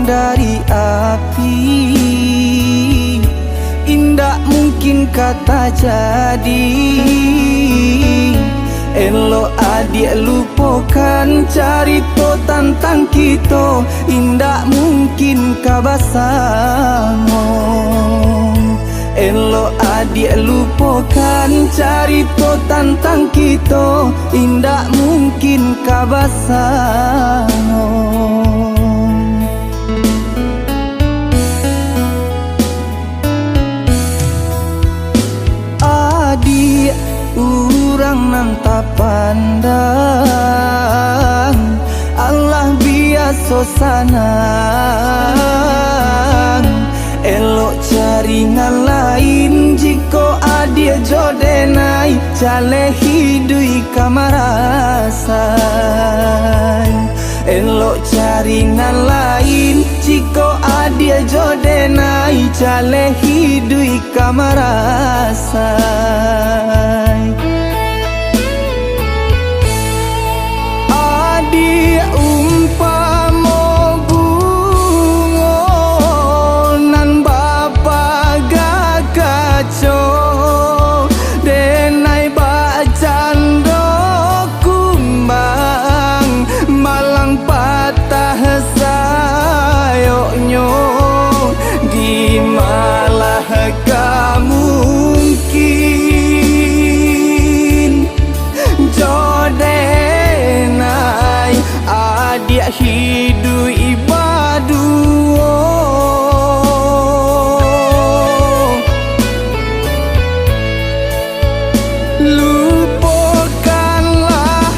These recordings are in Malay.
dari api, indah mungkin kata jadi. Elok adik lupakan carito tentang kita, indah mungkin kabasamo. Elok adik lupakan carito tentang kita, indah mungkin kabasamo. Adik urang nang tak pandang, Allah biasa sanang. Elok jaringan lain jika adia jodenai, cale hidui kamarasan. Elok jaringan lain jika adia jodenai, cale hidui kamarasan. Adia umpama bunga nan bapa gagaco, denai bacando kumbang, malang patah sayoknyo, di malah mungkin jodenai adik hidup ibadu. Lupakanlah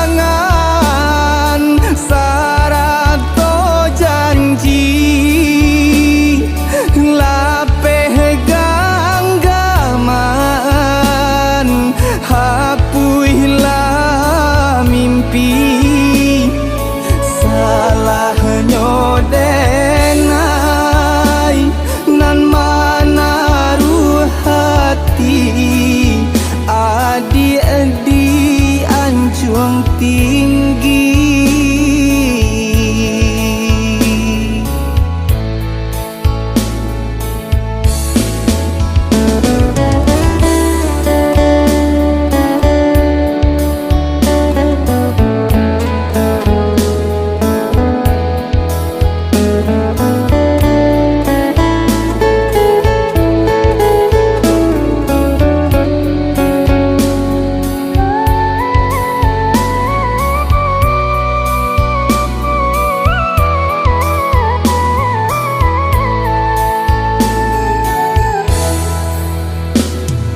angan sarato janji, lapeh ganggaman, hapuilah mimpi. Salah nyodenai nan manaruh hati, adik-adik anjuang tinggi.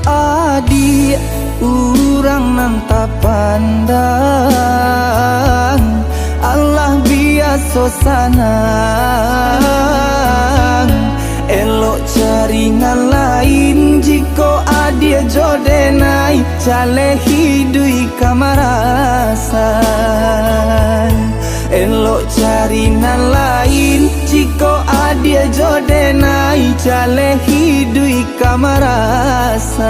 Adik urang nang tak pandang, Allah biasa sanang. Elok jaringan lain jika adik jodenai, cale hidui kamarasan. Elok jaringan lain jika adik jodenai, cale hidui kamarasan.